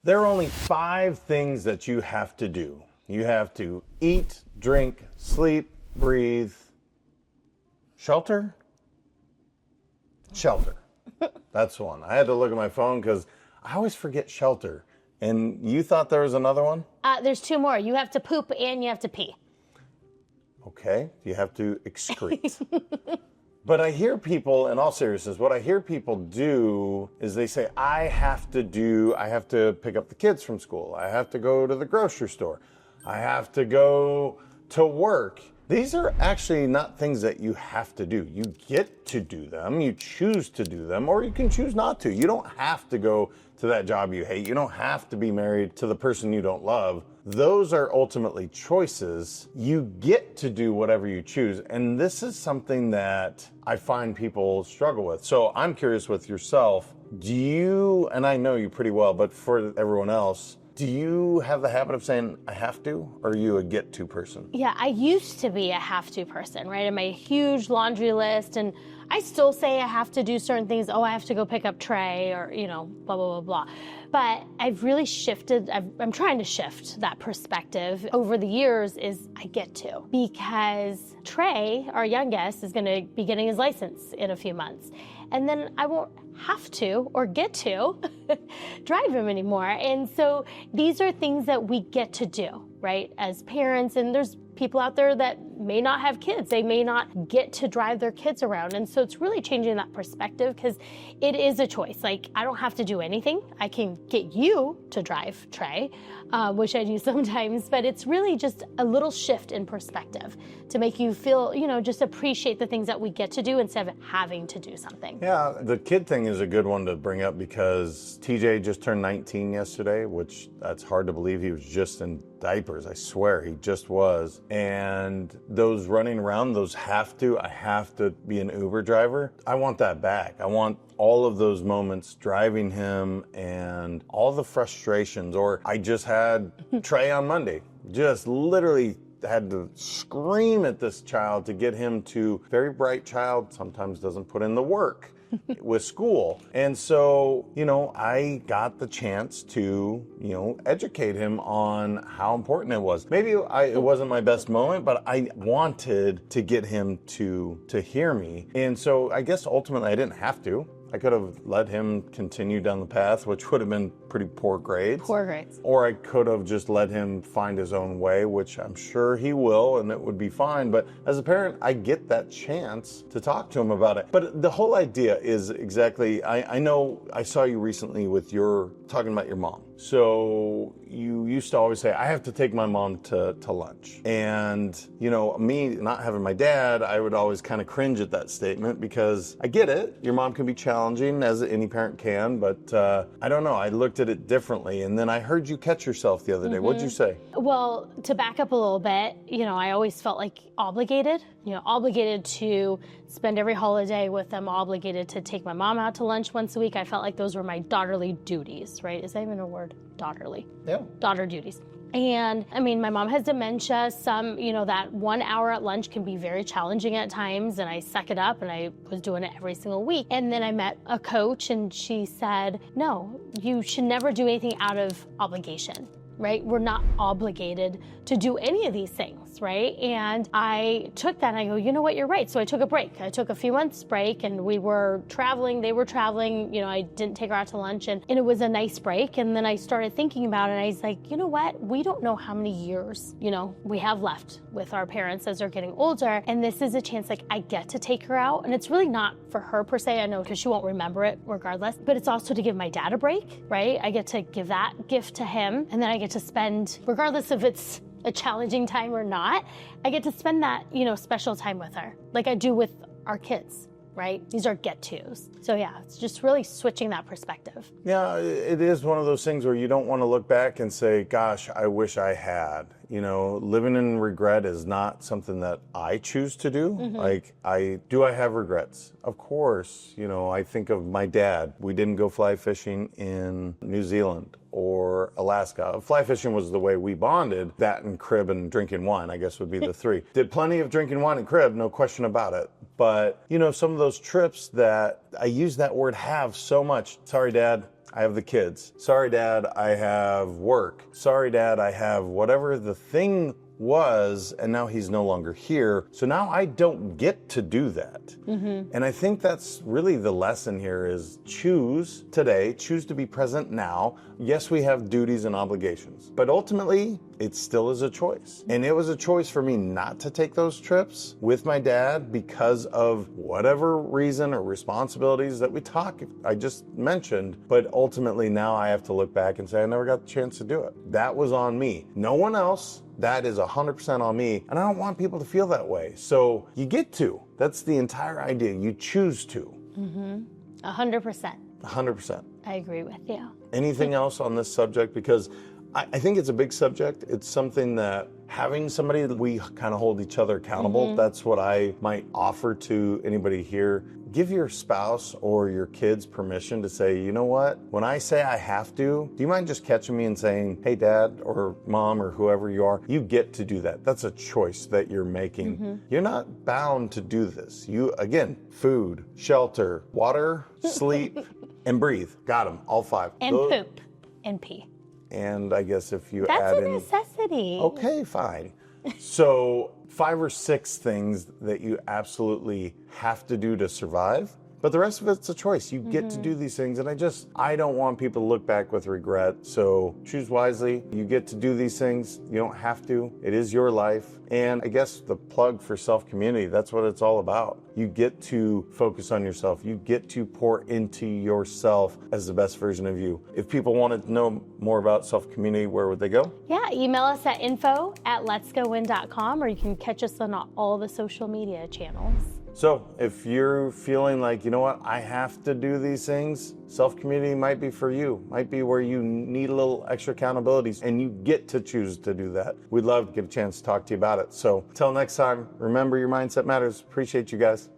There are only 5 things that you have to do. You have to eat, drink, sleep, breathe, shelter? Shelter. That's one. I had to look at my phone because I always forget shelter. And you thought there was another one? There's 2 more. You have to poop and you have to pee. Okay, you have to excrete. But I hear people, in all seriousness, what I hear people do is they say, I have to pick up the kids from school. I have to go to the grocery store. I have to go to work. These are actually not things that you have to do. You get to do them, you choose to do them, or you can choose not to. You don't have to go to that job you hate. You don't have to be married to the person you don't love. Those are ultimately choices. You get to do whatever you choose. And this is something that I find people struggle with. So I'm curious with yourself, do you, and I know you pretty well, but for everyone else, do you have the habit of saying, I have to, or are you a get to person? Yeah, I used to be a have to person, right? I made a huge laundry list, and I still say I have to do certain things. Oh, I have to go pick up Trey, or, blah, blah, blah, blah. But I've really shifted, I'm trying to shift that perspective over the years is I get to. Because Trey, our youngest, is gonna be getting his license in a few months. And then I won't have to or get to drive him anymore. And so these are things that we get to do, right? As parents, and there's people out there that may not have kids. They may not get to drive their kids around. And so it's really changing that perspective because it is a choice. Like, I don't have to do anything. I can get you to drive Trey, which I do sometimes, but it's really just a little shift in perspective to make you feel, just appreciate the things that we get to do instead of having to do something. Yeah, the kid thing is a good one to bring up because TJ just turned 19 yesterday, which that's hard to believe. He was just in diapers. I swear he just was. And those running around, I have to be an Uber driver. I want that back. I want all of those moments driving him and all the frustrations. Or I just had Trey on Monday, just literally had to scream at this child to get him to, very bright child, sometimes doesn't put in the work with school. And so, I got the chance to, educate him on how important it was. Maybe it wasn't my best moment, but I wanted to get him to hear me. And so I guess ultimately I didn't have to. I could have let him continue down the path, which would have been pretty poor grades. Poor grades. Or I could have just let him find his own way, which I'm sure he will, and it would be fine. But as a parent, I get that chance to talk to him about it. But the whole idea is exactly, I know I saw you recently with talking about your mom. So you used to always say, I have to take my mom to lunch. And, me not having my dad, I would always kind of cringe at that statement because I get it. Your mom can be challenging, as any parent can, but I don't know. I looked at it differently. And then I heard you catch yourself the other day. What'd you say? Well, to back up a little bit, I always felt like obligated to spend every holiday with them, obligated to take my mom out to lunch once a week. I felt like those were my daughterly duties, right? Is that even a word? Daughterly. Yeah. Daughter duties. And my mom has dementia. Some, that 1 hour at lunch can be very challenging at times, and I suck it up, and I was doing it every single week. And then I met a coach, and she said, no, you should never do anything out of obligation. Right? We're not obligated to do any of these things, right? And I took that and I go, you know what, you're right. So I took a break. I took a few months break and we were traveling, they were traveling, I didn't take her out to lunch and it was a nice break. And then I started thinking about it and I was like, you know what? We don't know how many years, we have left with our parents as they're getting older. And this is a chance, I get to take her out. And it's really not for her per se, I know, because she won't remember it regardless, but it's also to give my dad a break, right? I get to give that gift to him and then I get to spend, regardless if it's a challenging time or not, I get to spend that, special time with her, like I do with our kids, right? These are get-tos. So yeah, it's just really switching that perspective. Yeah, it is one of those things where you don't want to look back and say, gosh, I wish I had. Living in regret is not something that I choose to do. Mm-hmm. I have regrets? Of course. I think of my dad. We didn't go fly fishing in New Zealand or Alaska. Fly fishing was the way we bonded. That and crib and drinking wine, I guess, would be the 3. Did plenty of drinking wine and crib, no question about it. But, some of those trips that I use that word have so much. Sorry, Dad. I have the kids. Sorry, Dad, I have work. Sorry, Dad, I have whatever the thing was, and now he's no longer here. So now I don't get to do that. And I think that's really the lesson here is choose today, choose to be present now. Yes, we have duties and obligations, but ultimately it still is a choice. And it was a choice for me not to take those trips with my dad because of whatever reason or responsibilities that I just mentioned. But ultimately now I have to look back and say, I never got the chance to do it. That was on me. No one else. That is 100% on me, and I don't want people to feel that way. So you get to. That's the entire idea. You choose to. 100%. 100%. I agree with you. Anything else on this subject? Because I think it's a big subject. It's something that having somebody that we kind of hold each other accountable, that's what I might offer to anybody here. Give your spouse or your kids permission to say, you know what, when I say I have to, do you mind just catching me and saying, hey, Dad or Mom or whoever you are, you get to do that. That's a choice that you're making. You're not bound to do this. You, again, food, shelter, water, sleep, and breathe. Got them, all 5. And poop and pee. And I guess if you That's add a in... necessity. Okay, fine. So 5 or 6 things that you absolutely have to do to survive, but the rest of it's a choice. You get to do these things, and I don't want people to look back with regret. So choose wisely. You get to do these things. You don't have to. It is your life. And I guess the plug for self-community, that's what it's all about. You get to focus on yourself. You get to pour into yourself as the best version of you. If people wanted to know more about self-community, where would they go? Yeah, email us at info@letsgowin.com, or you can catch us on all the social media channels. So if you're feeling like, you know what, I have to do these things, self-community might be for you, might be where you need a little extra accountability, and you get to choose to do that. We'd love to get a chance to talk to you about it. So until next time, remember your mindset matters. Appreciate you guys.